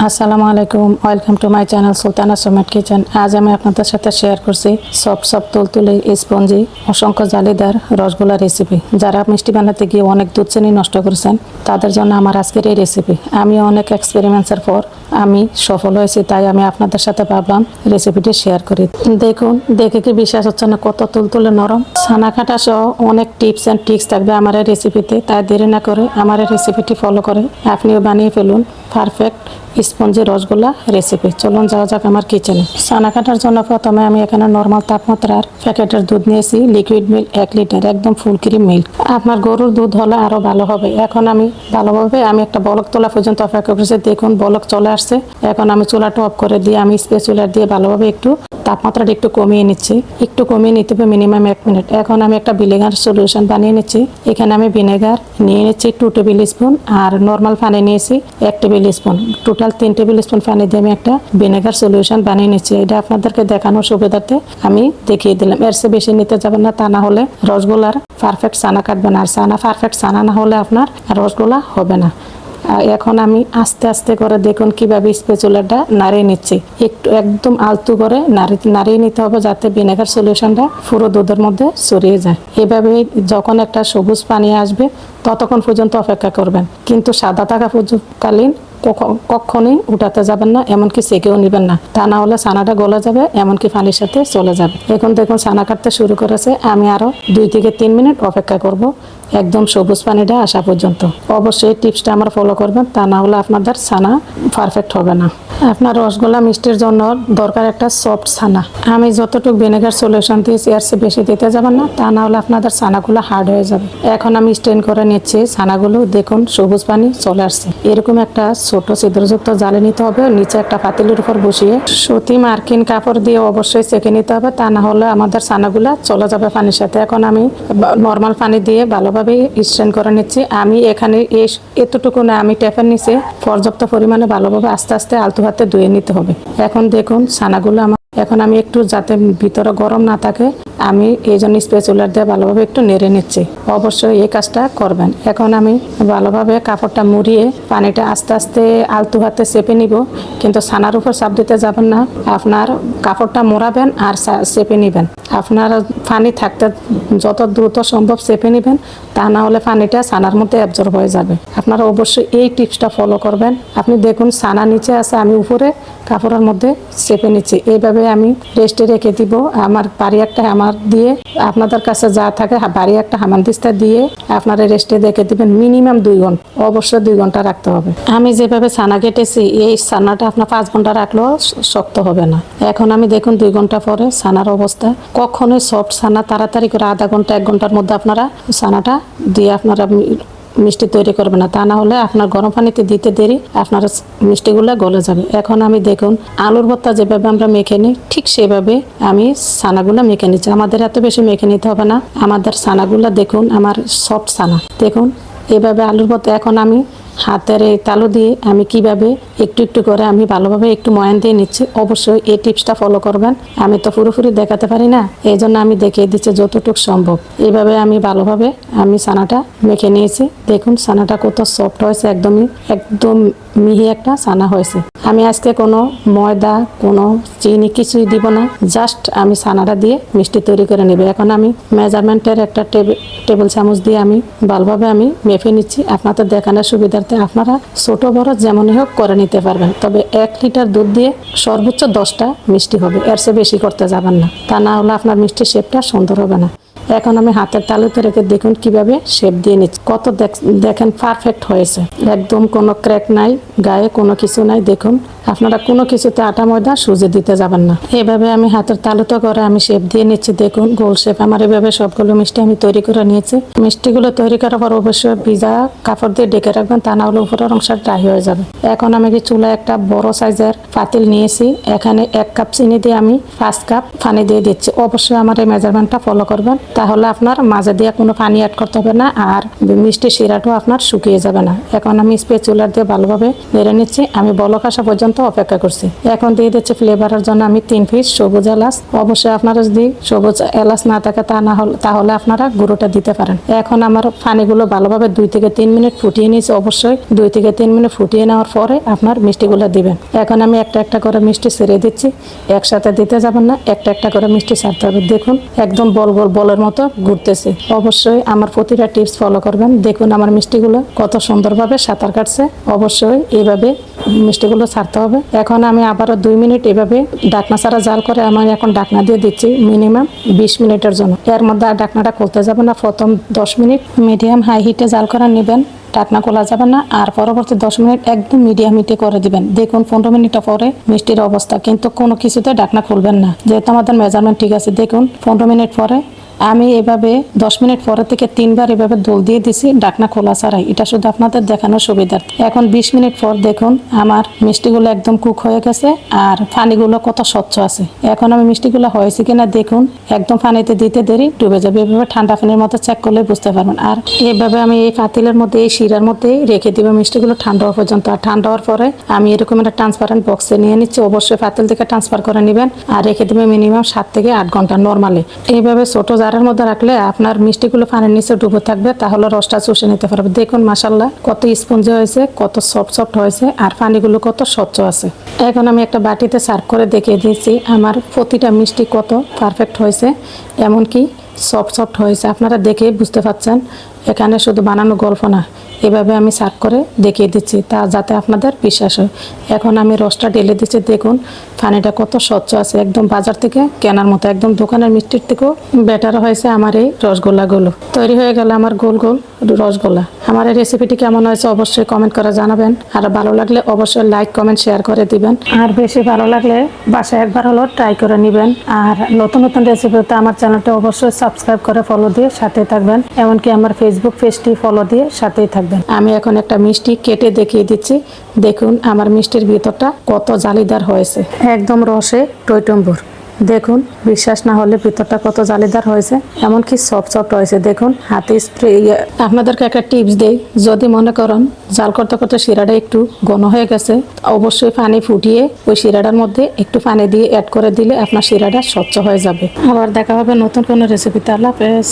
আসসালামু আলাইকুম, welcome to my channel Sultana Sumit kitchen. আজ আমি আপনাদের সাথে শেয়ার করছি সফট তুলতুলে স্পঞ্জি অসংখ্য জালিদার রসগোল্লা রেসিপি। যারা মিষ্টি বানাতে গিয়ে অনেক দুধ চিনি নষ্ট করেছেন তাদের জন্য আমার আজকের এই রেসিপি। আমি অনেক এক্সপেরিমেন্টসের পর আমি সফল হয়েছি, তাই আমি আপনাদের সাথে ভাবলাম রেসিপিটি শেয়ার করি। দেখুন, দেখে কি বিশ্বাস হচ্ছে না কত তুলতুলে নরম। ছানা কাটা সহ অনেক টিপস অ্যান্ড ট্রিক্স থাকবে আমার এই রেসিপিতে, তাই দেরি না করে আমার এই রেসিপিটি ফলো করে আপনিও বানিয়ে ফেলুন পারফেক্ট স্পঞ্জি রসগোল্লা রেসিপি। চলুন যাওয়া যাক আমার কিচেনে। ছানা কাটার জন্য প্রথমে আমি এখানে নর্মাল তাপমাত্রার প্যাকেটের দুধ নিয়েছি, লিকুইড মিল্ক 1 লিটার, একদম ফুল ক্রিম মিল্ক। আপনার গরুর দুধ হলে আরো ভালো হবে। এখন আমি ভালোভাবে একটা বলক তোলা পর্যন্ত অপেক্ষা করেছি। দেখুন বলক চলে আসছে। এখন আমি চুলাটা অফ করে দিয়ে আমি স্প্যাচুলার দিয়ে ভালোভাবে একটু তাপমাত্রাটা একটু কমিয়ে নিচ্ছি। একটু কমিয়ে নিতে হবে মিনিমাম 1 মিনিট। এখন আমি একটা ভিনেগার সলিউশন বানিয়ে নিচ্ছি। এখানে আমি ভিনেগার নিয়ে নিচ্ছি 2 টেবিল স্পুন, আর নর্মাল পানি নিয়েছি 1 table spoon. Total 3 table spoon পানি দিয়ে আমি একটা ভিনেগার সলিউশন বানিয়ে নিচ্ছি। এটা আপনাদেরকে দেখানোর সুবিধার্থে আমি দেখিয়ে দিলাম। এর চেয়ে বেশি নিতে যাবেন না, তা না হলে রসগোল্লার পারফেক্ট ছানা কাটবে না। আর পারফেক্ট ছানা না হলে আপনার রসগোল্লা হবে না। এখন আমি আস্তে আস্তে করে দেখুন কিভাবে স্প্যাচুলাটা নাড়িয়ে নিচ্ছি। একটু একদম আলতু করে নাড়িয়ে নিতে হবে যাতে ভিনেগার সলিউশনটা পুরো দুধের মধ্যে ছড়িয়ে যায়। এভাবে যখন একটা সবুজ পানি আসবে ততক্ষণ পর্যন্ত অপেক্ষা করবেন, কিন্তু সাদা থাকা পর্যন্তকালীন কখনই উঠাতে যাবেন না, এমনকি সেকেও নেবেন না, তা না হলে ছানাটা গলে যাবে, এমনকি পানির সাথে চলে যাবে। এখন দেখুন ছানা কাটতে শুরু করেছে। আমি আরো 2 থেকে 3 মিনিট অপেক্ষা করব একদম সবুজ পানিটা আসা পর্যন্ত। অবশ্যই টিপসটা আমার ফলো করবেন, তা না হলে আপনাদের ছানা পারফেক্ট হবে না। আপনার রসগোল্লা মিষ্টির জন্য দরকার একটা সফট ছানা। আমি যতটুকু ভিনেগার সলিউশন দিয়েছি এর চেয়ে বেশি দিতে যাবেন না, তা না হলে আপনাদের ছানাগুলো হার্ড হয়ে যাবে। এখন আমি স্ট্রেন করে নিচ্ছি ছানাগুলো। দেখুন সবুজ পানি চলে আসছে। এরকম একটা ছোট ছিদ্রযুক্ত জালে নিতে হবে, নিচে একটা পাতিলের উপর বসিয়ে সুতি মার্কিন কাপড় দিয়ে অবশ্যই সেঁকে নিতে হবে, তা না হলে আমাদের ছানাগুলা চলে যাবে পানির সাথে। এখন আমি নর্মাল পানি দিয়ে ভালোভাবে স্ট্রেন করে নিচ্ছি। আমি এখানে এতটুকু না, আমি ট্যাপের নিচে পর্যাপ্ত পরিমাণে ভালোভাবে আস্তে আস্তে আলতু হাতে ধুয়ে নিতে হবে। এখন দেখুন ছানাগুলো এখন আমি একটু যাতে ভিতরে গরম না থাকে আমি এই জন্য স্প্যাচুলার দিয়ে ভালোভাবে একটু নেড়ে নিচ্ছি। অবশ্যই এই কাজটা করবেন। এখন আমি ভালোভাবে কাপড়টা মুড়িয়ে পানিটা আস্তে আস্তে আলতু হাতে চেপে নিব, কিন্তু ছানার উপর চাপ দিতে যাবেন না। আপনার কাপড়টা মোড়াবেন আর চেপে নেবেন। আপনার পানি থাকতে যত দ্রুত সম্ভব চেপে নেবেন, তা না হলে পানিটা ছানার মধ্যে অ্যাবজর্ব হয়ে যাবে। আপনারা অবশ্যই এই টিপসটা ফলো করবেন। আপনি দেখুন ছানা নিচে আছে, আমি উপরে কাপড়ের মধ্যে চেপে নিচ্ছি। এইভাবে আমি রেস্টে রেখে দিব। আমার বাড়ি একটা হামার দিয়ে, আপনাদের কাছে যা থাকে বাড়ি একটা হামানদিস্তা দিয়ে আপনারা রেস্টে রেখে দিবেন মিনিমাম 2 ঘন্টা। অবশ্যই 2 ঘন্টা রাখতে হবে। আমি যেভাবে ছানা কেটেছি এই ছানাটা আপনার 5 ঘন্টা রাখলেও শক্ত হবে না। এখন আমি দেখুন 2 ঘন্টা পরে ছানার অবস্থা। কখনোই সফট ছানা তাড়াতাড়ি করে আধা ঘন্টা 1 ঘন্টার মধ্যে আপনারা ছানাটা দিয়ে আপনারা মিষ্টি তৈরি করবে না, তা না হলে আপনার গরম পানিতে দিতে দেরি আপনার মিষ্টিগুলো গলে যাবে। এখন আমি দেখুন আলুর ভর্তা যেভাবে আমরা মেখে নিই ঠিক সেভাবে আমি ছানাগুলো মেখে নিচ্ছি। আমাদের এত বেশি মেখে নিতে হবে না। আমাদের ছানাগুলো দেখুন আমার সফট ছানা। দেখুন এভাবে আলুর ভর্তা। এখন আমি হাতের এই তালু দিয়ে আমি কিভাবে একটু একটু করে আমি ভালোভাবে একটু ময়ান দিয়ে নিচ্ছি। অবশ্যই এই টিপসটা ফলো করবেন। আমি তো পুরোপুরি দেখাতে পারি না, এই জন্য আমি দেখিয়ে দিচ্ছি যতটুকু সম্ভব। এইভাবে আমি ভালোভাবে আমি ছানাটা মেখে নিয়েছি। দেখুন ছানাটা কত সফট হয়েছে, একদম মিহি একটা ছানা হয়েছে। আমি আজকে কোনো ময়দা কোনো চিনি কিছুই দিব না, জাস্ট আমি ছানাটা দিয়ে মিষ্টি তৈরি করে নেব। এখন আমি মেজারমেন্টের একটা টেবিল চামচ দিয়ে আমি ভালোভাবে আমি মেপে নিচ্ছি। আপনাদের দেখানোর সুবিধার্থে আপনারা ছোট বড় যেমনই হোক করে নিতে পারবেন। তবে 1 লিটার দুধ দিয়ে সর্বোচ্চ 10টা মিষ্টি হবে, এর চেয়ে বেশি করতে যাবেন না, তা না হলে আপনার মিষ্টির শেপটা সুন্দর হবে না। এখন আমি হাতের তালুতে রেখে দেখুন কিভাবে শেপ দিয়ে নিচ্ছি। কত দেখেন পারফেক্ট হয়েছে, একদম কোনো ক্র্যাক নাই, গায়ে কোনো কিছু নাই। দেখুন আপনারা কোনো কিছুতে আটা ময়দা সুজি দিতে যাবেন না। এভাবে আমি হাতের তালুতে করে আমি শেপ দিয়ে নিচ্ছি। দেখুন গোল শেপ আমার এভাবে সবগুলো মিষ্টি আমি তৈরি করে নিয়েছি। মিষ্টিগুলো তৈরি করার পর অবশ্যই ভিজা কাপড় দিয়ে ডেকে রাখবেন, তা না হলে উপরের অংশ ড্রাই হয়ে যাবে। এখন আমি চুলায় একটা বড় সাইজের পাতিল নিয়েছি। এখানে 1 কাপ চিনি দিয়ে আমি 5 কাপ পানি দিয়ে দিচ্ছি। অবশ্যই আমার এই মেজারমেন্টটা ফলো করবেন। তাহলে আপনার মাঝে দিয়ে কোনো পানি অ্যাড করতে হবে না, আর মিষ্টি শিরাটাও আপনার শুকিয়ে যাবে না। এখন আমি স্প্যাচুলার দিয়ে ভালোভাবে নেড়ে নিচ্ছি। আমি বলক আসা পর্যন্ত অপেক্ষা করছি। এখন দিয়ে দিচ্ছি ফ্লেভারের জন্য আমি 3 পিস সবুজ এলাচ। অবশ্যই আপনারা যদি সবুজ এলাচ না থাকে তাহলে আপনারা গুঁড়োটা দিতে পারেন। এখন আমার পানিগুলো ভালোভাবে 2 থেকে 3 মিনিট ফুটিয়ে নিয়েছি। অবশ্যই 2 থেকে 3 মিনিট ফুটিয়ে নেওয়ার পরে আপনার মিষ্টিগুলো দিবেন। এখন আমি একটা একটা করে মিষ্টি ছেড়ে দিচ্ছি। একসাথে দিতে যাবেন না, একটা একটা করে মিষ্টি ছাড়তে হবে। দেখুন একদম বলের মতো ঘুরতেছে। অবশ্যই আমার প্রতিটা টিপস ফলো করবেন। দেখুন আমার মিষ্টিগুলো কত সুন্দরভাবে সাঁতার কাটছে। অবশ্যই এইভাবে মিষ্টিগুলো ছাড়তে হবে। এখন আমি আবারও 2 মিনিট এভাবে ঢাকনা ছাড়া জাল করে আমি এখন ঢাকনা দিয়ে দিচ্ছি মিনিমাম 20 মিনিটের জন্য। এর মধ্যে আর ঢাকনাটা খুলতে যাবে না। প্রথম 10 মিনিট মিডিয়াম হাই হিটে জাল করে নেবেন, ঢাকনা খোলা যাবে না। আর পরবর্তী 10 মিনিট একদম মিডিয়াম হিটে করে দিবেন। দেখুন 15 মিনিট পরে মিষ্টির অবস্থা, কিন্তু কোনো কিছুতে ঢাকনা খুলবেন না, যেহেতু আমাদের মেজারমেন্ট ঠিক আছে। দেখুন 15 মিনিট পরে আমি এভাবে 10 মিনিট পরে থেকে 3 বার এভাবে দোল দিয়ে দিছি ঢাকনা খোলা ছাড়াই। এটা শুধু আপনাদের দেখানোর সুবিধার্থে। এখন 20 মিনিট পর দেখুন আমার মিষ্টিগুলো একদম কুক হয়ে গেছে আর পানিগুলো কত স্বচ্ছ আছে। এখন আমি মিষ্টিগুলো হয়েছে কিনা দেখুন, একদম পানিতে দিতে দেরি ডুবে যাবে। এভাবে ঠান্ডা পানির মতো চেক করলে বুঝতে পারবেন। আর এইভাবে আমি এই পাতিলের মধ্যে এই শিরার মধ্যে রেখে দিব মিষ্টিগুলো ঠান্ডা হওয়া পর্যন্ত। আর ঠান্ডা হওয়ার পরে আমি এরকম একটা ট্রান্সপারেন্ট বক্সে নিয়ে নিচ্ছি। অবশ্যই পাতিল থেকে ট্রান্সফার করে নেবেন আর রেখে দেবেন মিনিমাম 7 থেকে 8 ঘন্টা নর্মালি। এইভাবে ছোট জারের মধ্যে রাখলে আপনার মিষ্টিগুলো পানির নিচে ডুবে থাকবে, তাহলে রসটা চুষে নিতে পারবে। দেখুন মাশাআল্লাহ কত স্পঞ্জি হয়েছে, কত সফট হয়েছে আর পানিগুলো কত স্বচ্ছ আছে। এখন আমি একটা বাটিতে সার্ভ করে দেখিয়ে দিয়েছি আমার প্রতিটা মিষ্টি কত পারফেক্ট হয়েছে, এমনকি সফট হয়েছে। আপনারা দেখে বুঝতে পারছেন এখানে শুধু বানানো গল্প না, এভাবে আমি সার্ভ করে দেখিয়ে দিচ্ছি তা যাতে আপনাদের বিশ্বাস হয়। এখন আমি রসটা ঢেলে দিচ্ছি। দেখুন পানিটা কত স্বচ্ছ আছে, একদম বাজার থেকে কেনার মতো, একদম দোকানের মিষ্টির থেকেও বেটার হয়েছে আমার এই রসগোল্লাগুলো। তৈরি হয়ে গেল আমার গোল গোল রসগোল্লা। আমার এই রেসিপিটি কেমন হয়েছে অবশ্যই কমেন্ট করে জানাবেন। আর ভালো লাগলে অবশ্যই লাইক কমেন্ট শেয়ার করে দিবেন। আর বেশি ভালো লাগলে বাসায় একবার হলো ট্রাই করে নেবেন। আর নতুন নতুন রেসিপিতে আমার চ্যানেলটা অবশ্যই সাবস্ক্রাইব করে ফলো দিয়ে সাথেই থাকবেন। এমনকি আমার ফেসবুক পেজটি ফলো দিয়ে সাথেই থাকবেন। আমি এখন একটা মিষ্টি কেটে দেখিয়ে দিচ্ছি। দেখুন আমার মিষ্টির ভিতরটা কত জালিদার হয়েছে, একদম রসে টইটম্বুর। দেখুন বিশ্বাস না হলে ভিতরটা কত জালিদার হয়েছে, এমনকি সফট হয়েছে। দেখুন হাতে স্প্রে আপনাদেরকে একটা টিপস দেই, যদি মনে করেন জাল করতে করতে শিরাটা একটু ঘন হয়ে গেছে, অবশ্যই পানি ফুটিয়ে ওই শিরাটার মধ্যে একটু পানি দিয়ে অ্যাড করে দিলে আপনার শিরাটা স্বচ্ছ হয়ে যাবে। আবার দেখা হবে নতুন কোনো রেসিপিতে। আল্লাহ হাফেজ।